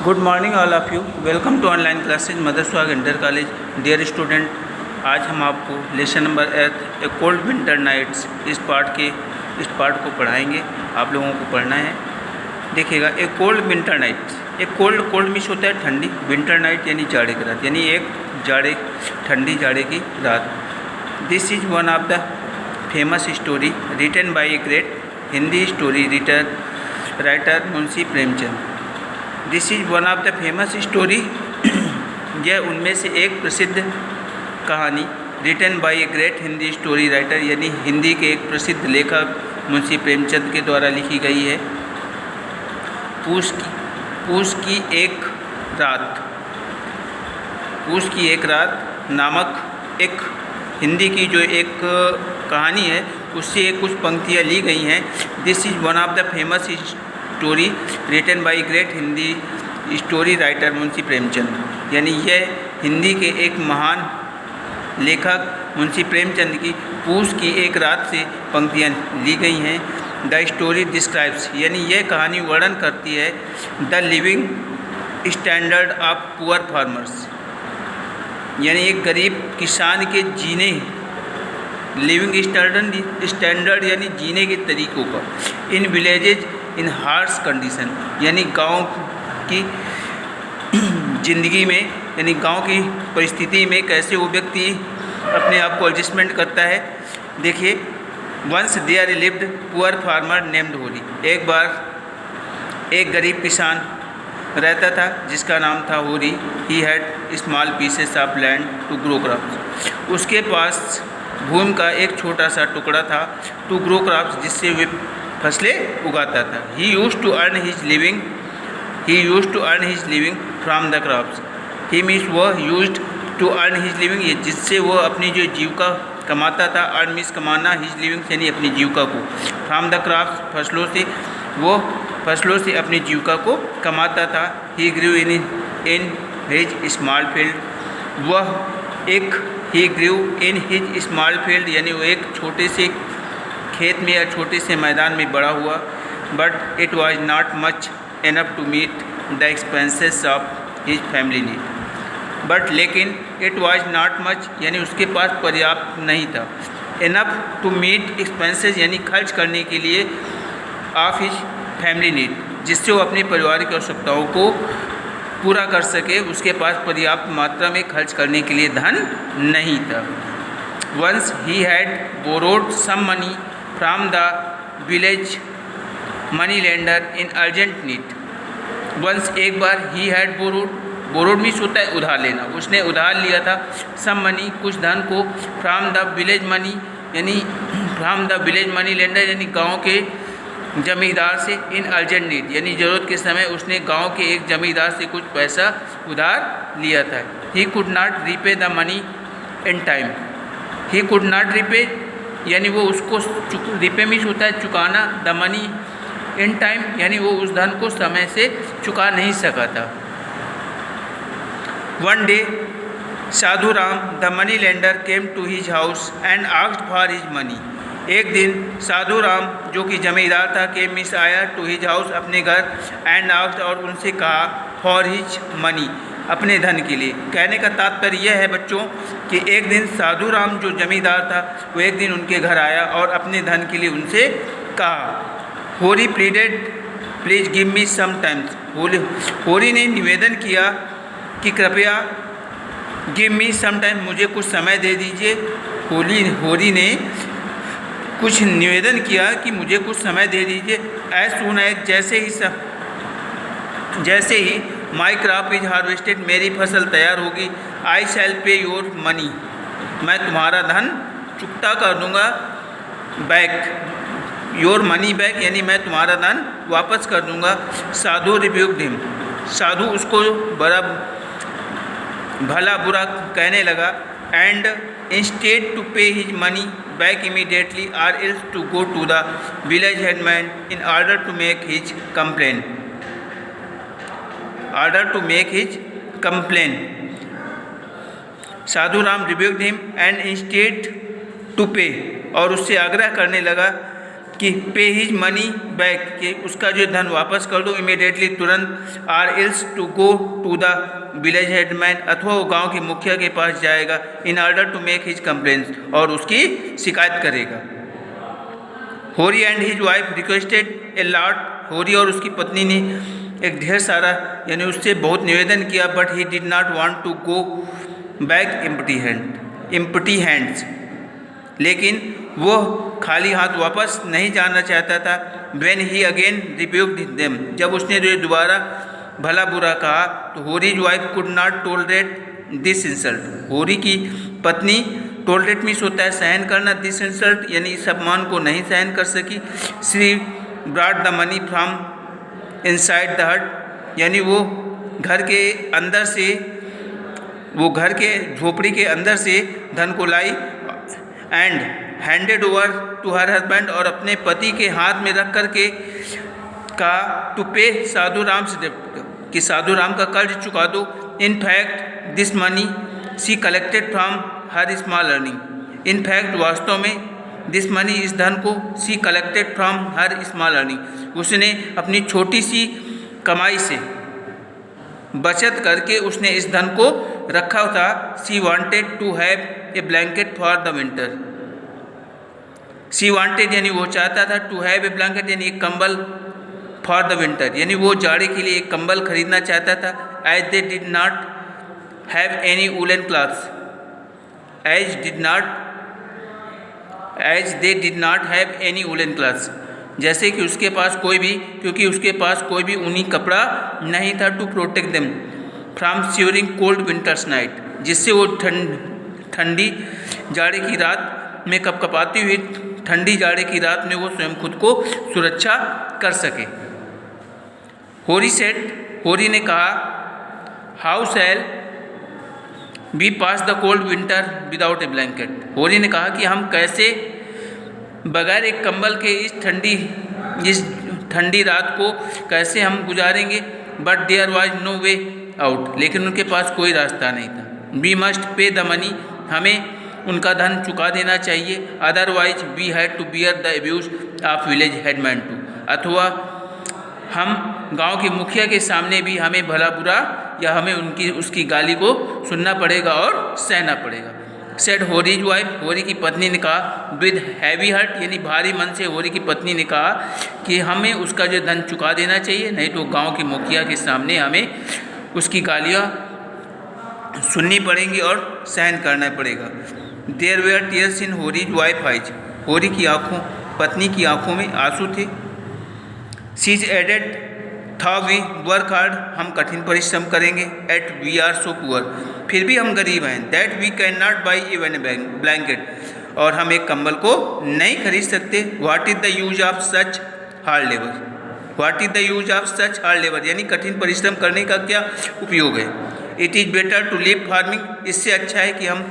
Good morning all of you. Welcome to online classes Mother Suhag Inter College. Dear student, आज हम आपको lesson number 8 a cold winter nights इस part को पढ़ाएंगे। आप लोगों को पढ़ना है। देखिएगा, ए कोल्ड विंटर नाइट्स। एक कोल्ड मीन्स होता है ठंडी, विंटर नाइट यानी जाड़े की रात, यानी एक ठंडी जाड़े की रात। This is one of the famous story written by a great Hindi story writer Munshi Premchand. This is one of the famous story यह उनमें से एक प्रसिद्ध कहानी written by a great Hindi story writer यानी हिंदी के एक प्रसिद्ध लेखक मुंशी प्रेमचंद के द्वारा लिखी गई है। पूस की एक रात नामक एक हिंदी की जो एक कहानी है उससे कुछ पंक्तियाँ ली गई हैं। This is one of the famous story written by great Hindi story writer Munshi Premchand, यानी यह हिंदी के एक महान लेखक मुंशी प्रेमचंद की पूस की एक रात से पंक्तियाँ ली गई हैं। द स्टोरी डिस्क्राइब्स, यानी यह कहानी वर्णन करती है the living standard of poor farmers, यानी एक गरीब किसान के जीने, लिविंग स्टैंडर्ड यानी जीने के तरीक़ों का, इन विलेजेज इन हार्श कंडीशन, यानी गांव की ज़िंदगी में, यानी गांव की परिस्थिति में कैसे वो व्यक्ति अपने आप को एडजस्टमेंट करता है। देखिए, once there lived poor farmer named Hori. एक बार एक गरीब किसान रहता था जिसका नाम था Hori. He had small pieces of land to grow crops. उसके पास भूमि का एक छोटा सा टुकड़ा था टू ग्रो क्रॉप्स, जिससे वे फसलें उगाता था। He used to earn his living from the crops. He means वह used to earn his living, ये जिससे वह अपनी जो जीविका कमाता था। अर्न मीन्स कमाना, हिज लिविंग यानी अपनी जीविका को, फ्रॉम द क्रॉप्स फसलों से, वो फसलों से अपनी जीविका को कमाता था। He grew in his small field, he grew in his small field, यानी वो एक छोटे से खेत में या छोटे से मैदान में बड़ा हुआ। But it was not much enough to meet the expenses of his family need. But लेकिन इट वॉज नॉट मच, यानी उसके पास पर्याप्त नहीं था। इनफ टू मीट एक्सपेंसेस यानी खर्च करने के लिए ऑफ हिज फैमिली नीड, जिससे वो अपने परिवार की आवश्यकताओं को पूरा कर सके। उसके पास पर्याप्त मात्रा में खर्च करने के लिए धन नहीं था। Once he had borrowed some money from the village money lender in urgent need. Once एक बार ही हैड बोरोड मीन्स होता है उधार लेना। उसने उधार लिया था सम मनी कुछ धन को, फ्रॉम द विलेज मनी यानी from the village money lender यानी गांव के जमींदार से, इन अर्जेंट नीड यानी ज़रूरत के समय उसने गांव के एक जमींदार से कुछ पैसा उधार लिया था। He could not repay the money in time. He could not repay यानी वो उसको रीपे मीन्स होता है चुकाना, द मनी इन टाइम यानी वो उस धन को समय से चुका नहीं सका था। One day Sadhu Ram the money lender came to his house and asked for his money. एक दिन साधु राम जो कि जमींदार था के मिस आया टू हिज हाउस अपने घर, एंड आस्क्ड और उनसे कहा फॉर हिज मनी अपने धन के लिए। कहने का तात्पर्य यह है बच्चों कि एक दिन साधु राम जो जमींदार था वो एक दिन उनके घर आया और अपने धन के लिए उनसे कहा। Hori pleaded please give me some times. Hori ने निवेदन किया कि कृपया गिव मी सम टाइम मुझे कुछ समय दे दीजिए। होरी ने कुछ निवेदन किया कि मुझे कुछ समय दे दीजिए। एज सून एज जैसे ही माई क्रॉप इज हार्वेस्टेड मेरी फसल तैयार होगी, आई शैल पे योर मनी मैं तुम्हारा धन चुकता कर दूंगा। बैक योर मनी बैक यानी मैं तुम्हारा धन वापस कर दूंगा। साधु रिब्यूक्ड हिम, साधु उसको बड़ा भला बुरा कहने लगा। And instead to pay his money back immediately or else to go to the village headman in order to make his complain. Sadhu Ram rebuked him and instead to pay, और उससे आग्रह करने लगा कि पे हिज मनी बैक, कि उसका जो धन वापस कर दो इमीडिएटली, तुरंत, or else to go to the village headman, अथवा वो गांव के मुखिया के पास जाएगा, in order to make his complaints, और उसकी शिकायत करेगा। Hori and his wife requested a lot, Hori और उसकी पत्नी ने एक ढेर सारा यानी उससे बहुत निवेदन किया, but he did not want to go back empty hands, लेकिन वो खाली हाथ वापस नहीं जाना चाहता था। When he again rebuked them, जब उसने जो दोबारा भला बुरा कहा, तो Hori's wife could not tolerate this insult, Hori की पत्नी, टॉलरेट मीन्स होता है सहन करना, दिस इंसल्ट यानी इस अपमान को नहीं सहन कर सकी। She brought the money from inside the हट, यानी वो घर के अंदर से, वो घर के झोपड़ी के अंदर से धन को लाई, and handed over to her husband, और अपने पति के हाथ में रख कर के कहा, टू पे साधु राम से, कि साधु राम का कर्ज चुका दो। In fact this money she collected from her small earning, in fact वास्तव में दिस मनी, इस धन को, she collected from her small earning, उसने अपनी छोटी सी कमाई से बचत करके उसने इस धन को रखा था। She wanted to have a blanket for the winter, she wanted यानी वो चाहता था, टू हैव ए ब्लैंकेट यानी एक कंबल, फॉर द विंटर यानी वो जाड़े के लिए एक कंबल खरीदना चाहता था। As they did not have any woollen clothes, as they did not have any woollen clothes, जैसे कि उसके पास कोई भी, क्योंकि उसके पास कोई भी ऊनी कपड़ा नहीं था, to protect them from shivering cold winters night, जिससे वो ठंडी जाड़े की रात में कपकपाती हुई ठंडी जाड़े की रात में वो स्वयं खुद को सुरक्षा कर सके। होरी सेड, होरी ने कहा, how shall we pass the cold winter without a blanket, Hori ने कहा कि हम कैसे बगैर एक कंबल के इस ठंडी रात को कैसे हम गुजारेंगे। But there was no way out, लेकिन उनके पास कोई रास्ता नहीं था। We must pay the money, हमें उनका धन चुका देना चाहिए। Otherwise we had to bear the abuse of village headman too, अथवा हम गांव के मुखिया के सामने भी हमें भला बुरा या हमें उसकी गाली को सुनना पड़ेगा और सहना पड़ेगा। सेड होरीज वाइफ, होरी की पत्नी ने कहा, विद हैवी हार्ट यानी भारी मन से होरी की पत्नी ने कहा कि हमें उसका जो धन चुका देना चाहिए, नहीं तो गांव के मुखिया के सामने हमें उसकी गालियाँ सुननी पड़ेंगी और सहन करना पड़ेगा। There were tears in Hori's wife eyes, Hori की आँखों, पत्नी की आँखों में आंसू थे। She's added, that we work hard, हम कठिन परिश्रम करेंगे। Yet we are so poor, फिर भी हम गरीब हैं। That we can not buy even a blanket, और हम एक कंबल को नहीं खरीद सकते। What is the use of such hard labour, what is the use of such hard labour यानी कठिन परिश्रम करने का क्या उपयोग है। It is better to leave farming, इससे अच्छा है कि हम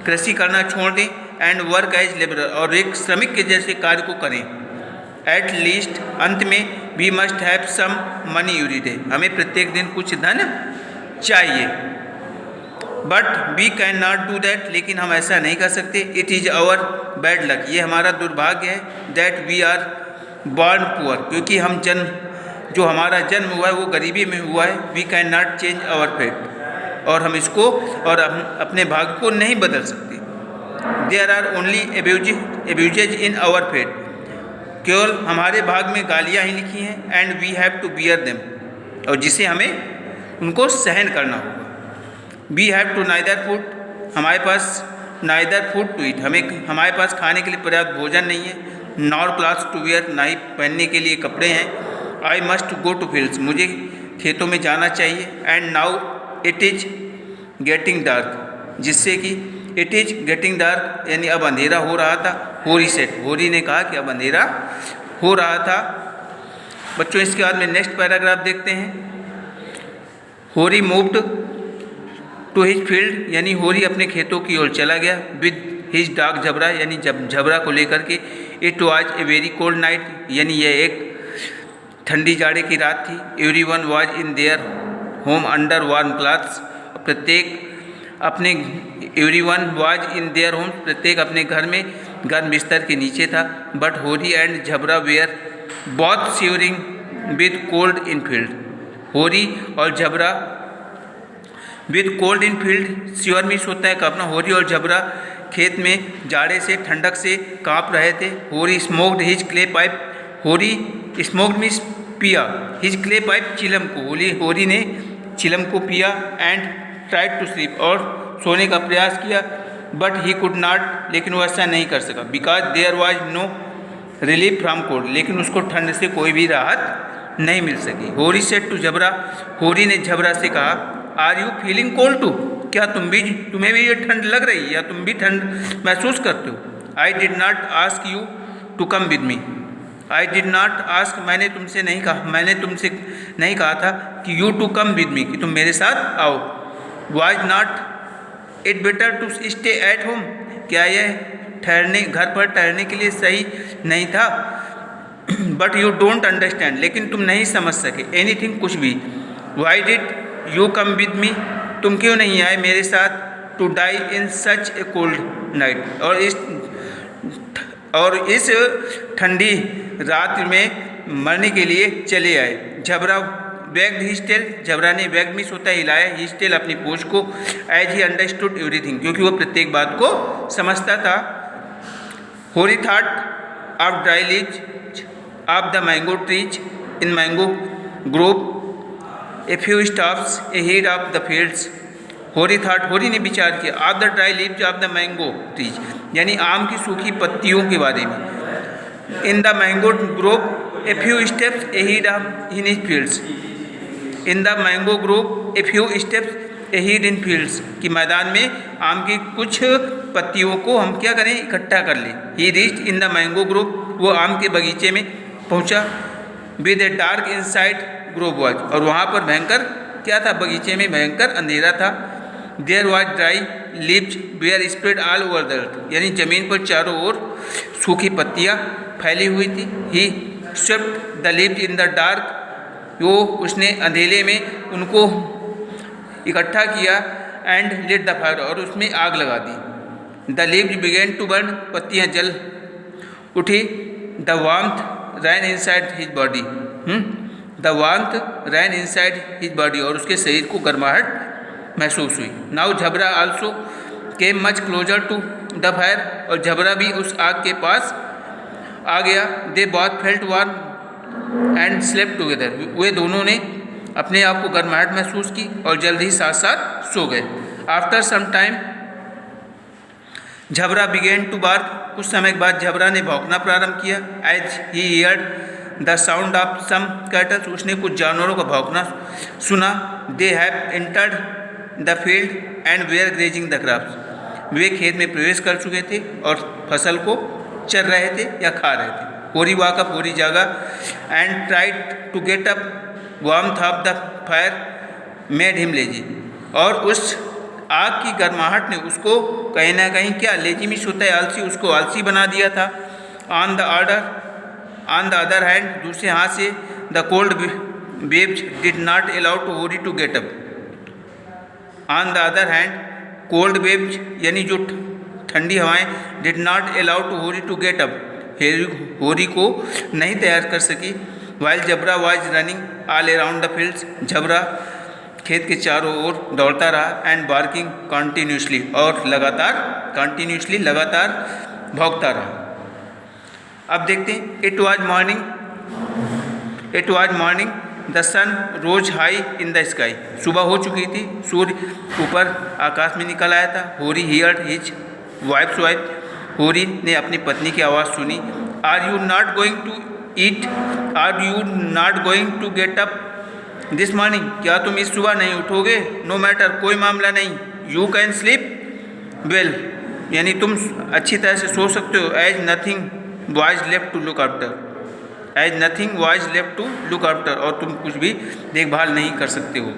कृषि करना छोड़ दें। एंड वर्क एज लेबर, और एक श्रमिक के जैसे कार्य को करें। एट लीस्ट, अंत में, we must have some money every day, हमें प्रत्येक दिन कुछ धन चाहिए। But we can not do that, लेकिन हम ऐसा नहीं कर सकते। It is our bad luck, ये हमारा दुर्भाग्य है। That we are born poor, क्योंकि हम जो हमारा जन्म हुआ है वो गरीबी में हुआ है। We can not change our fate, और हम इसको और हम अपने भाग्य को नहीं बदल सकते। There are only abuses in our fate, केवल हमारे भाग में गालियाँ ही लिखी हैं। And we have to bear them, और जिसे हमें उनको सहन करना होगा। We have to neither food, हमारे पास नाइदर फूड टू ईट, हमारे पास खाने के लिए पर्याप्त भोजन नहीं है। नॉर क्लॉथ्स टू वियर, ना ही पहनने के लिए कपड़े हैं। I must go to fields, मुझे खेतों में जाना चाहिए। And now it is getting dark, जिससे कि इट इज़ गेटिंग डार्क यानी अब अंधेरा हो रहा था। होरी सेट, होरी ने कहा कि अब अंधेरा हो रहा था। बच्चों इसके बाद में नेक्स्ट पैराग्राफ देखते हैं। होरी मूव्ड टू हिज फील्ड, यानी होरी अपने खेतों की ओर चला गया। विद हिज डॉग झबरा, यानी जब झबरा को लेकर के। It was a very cold night, यानी यह एक ठंडी जाड़े की रात थी। Every one was in their home under warm clothes, प्रत्येक अपने every one was in their home, प्रत्येक अपने घर में गर्म बिस्तर के नीचे था। But Hori and Jhabra were both shivering with cold in field. Hori और Jhabra with cold in field, shiver means होता है कांपना। होरी और झबरा खेत में जाड़े से ठंडक से कांप रहे थे। होरी स्मोक्ड हिज क्ले पाइप, होरी स्मोक्ड मीन्स पिया, हिज क्ले पाइप चिलम को, होरी ने चिलम को पिया। एंड ट्राइड टू स्लीप, और सोने का प्रयास किया। बट ही कुड नॉट, लेकिन वो ऐसा नहीं कर सका। Because there was no relief from cold, लेकिन उसको ठंड से कोई भी राहत नहीं मिल सकी। होरी सेड टू झबरा, होरी ने झबरा से कहा, are you feeling cold too, क्या तुम्हें भी ये ठंड लग रही है या तुम भी ठंड महसूस करते हो। I did not ask you to come with me, I did not ask, मैंने तुमसे नहीं कहा था कि you to come with me, कि तुम मेरे साथ आओ। Was not it better to stay at home, क्या यह घर पर ठहरने के लिए सही नहीं था। बट यू डोंट अंडरस्टैंड, लेकिन तुम नहीं समझ सके एनीथिंग, कुछ भी। Why did you come with me, तुम क्यों नहीं आए मेरे साथ। To die in such a cold night, और इस ठंडी रात में मरने के लिए चले आए। झबरा वैग्ड हिज टेल, झबरा ने वैग्ड मीन्स होता है हिलाया, हिज टेल अपनी पूंछ को। एज ही अंडरस्टूड एवरीथिंग, क्योंकि वो प्रत्येक बात को समझता था। होरी thought of dry leaves of the mango trees in mango Grove a few stops ahead of the fields. होरी थॉट, होरी ने विचार किया, of the dry leaves of the mango trees, यानी आम की सूखी पत्तियों के बारे में। In the mango Grove a few steps ahead of in his fields, in the mango Grove a few steps ahead in fields, कि मैदान में आम की कुछ पत्तियों को हम क्या करें, इकट्ठा कर लें। ही reached in the mango Grove, वो आम के बगीचे में पहुंचा। With a dark inside Grove was, और वहाँ पर भयंकर क्या था, बगीचे में भयंकर अंधेरा था। There was dry leaves were spread all over the earth, यानी जमीन पर चारों ओर सूखी पत्तियाँ फैली हुई थी। He swept the leaves in the dark, वो उसने अंधेरे में उनको इकट्ठा किया। एंड लिट द फायर, और उसमें आग लगा दी। The leaves began to burn, पत्तियाँ जल उठी। The warmth ran inside his body, the warmth ran inside his body, और उसके शरीर को गर्माहट महसूस हुई। Now Jhabra also came much closer to the fire, और झबरा भी उस आग के पास आ गया। They both felt warm and slept together, वे दोनों ने अपने आप को गर्माहट महसूस की और जल्द ही साथ साथ सो गए। After some time Jhabra began to bark, कुछ समय के बाद झबरा ने भौंकना प्रारंभ किया। As he heard the sound of some cattles, उसने कुछ जानवरों का भौंकना सुना। They have entered the field and were grazing the crops, वे खेत में प्रवेश कर चुके थे और फसल को चर रहे थे या खा रहे थे। होरी वाकअप, होरी जागा। And tried to get up, warmth of the fire made him lazy, और उस आग की गर्माहट ने उसको कहीं ना कहीं क्या, लेजी मीन्स होता है आलसी, उसको आलसी बना दिया था। ऑन द अदर हैंड, दूसरे हाथ से, the cold waves did not allow to Hori to get up. On the other hand, cold waves यानी जो ठंडी हवाएं, did not allow to Hori to get up, Hori को नहीं तैयार कर सकी। While Jhabra was running all around the fields, Jhabra खेत के चारों ओर दौड़ता रहा। एंड बार्किंग कॉन्टीन्यूसली, और लगातार भौंकता रहा। अब देखते हैं, it was morning, the sun rose high in the sky, सुबह हो चुकी थी, सूर्य ऊपर आकाश में निकल आया था। होरी हियर्ड हिज वाइफ्स वॉइस, होरी ने अपनी पत्नी की आवाज़ सुनी। Are you not going to eat, are you not going to get up this morning, क्या तुम इस सुबह नहीं उठोगे। नो मैटर, कोई मामला नहीं। यू कैन स्लीप वेल, यानी तुम अच्छी तरह से सो सकते हो। As nothing was left to look after, as nothing was left to look after, और तुम कुछ भी देखभाल नहीं कर सकते हो।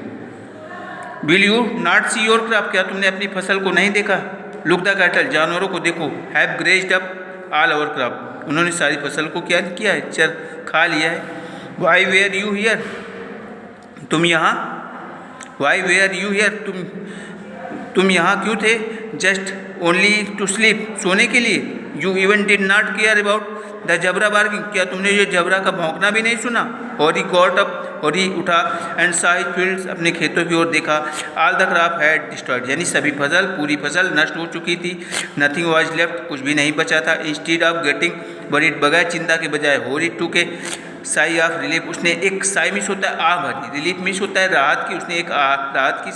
Will you not see your crop, क्या तुमने अपनी फसल को नहीं देखा। लुक द कैटल, जानवरों को देखो। Have grazed up all our crop, उन्होंने सारी फसल को क्या किया है, चर खा लिया है। वाई वेयर यू हियर, तुम यहाँ, वाई वेयर यू हियर, तुम यहाँ क्यों थे। जस्ट ओनली टू स्लीप, सोने के लिए। You even did not care about the Jabra barking, क्या तुमने ये जबरा का भौंकना भी नहीं सुना? और ही गॉट अप, और ही उठा, एंड सा हिज फील्ड्स, अपने खेतों की ओर देखा, all the crop had destroyed, यानी सभी फसल, पूरी फसल नष्ट हो चुकी थी, नथिंग वाज लेफ्ट, कुछ भी नहीं बचा था, इंस्टीड ऑफ गेटिंग वरीड, बगैर चिंता के बजाय वरीड टू के साई ऑफ रिलीफ, उसने एक साई मिस होता है आ भरी, रिलीफ मिस होता है राहत की, उसने एक राहत की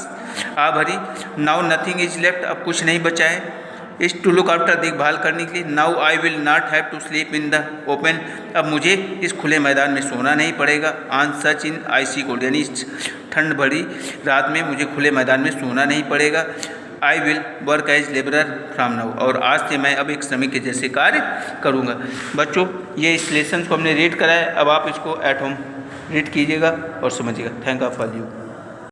आ भरी। नाउ नथिंग इज लेफ्ट, अब कुछ नहीं बचा है इस टू लुक आफ्टर, देखभाल करने के लिए। Now I will not have to sleep in the open, अब मुझे इस खुले मैदान में सोना नहीं पड़ेगा। On such an icy cold, यानी इस ठंड भरी रात में मुझे खुले मैदान में सोना नहीं पड़ेगा। I will work as labourer from now, और आज से मैं अब एक श्रमिक के जैसे कार्य करूँगा। बच्चों, ये इस लेसन को हमने रीड करा है, अब आप इसको एट होम रीड कीजिएगा और समझिएगा। Thank you for you.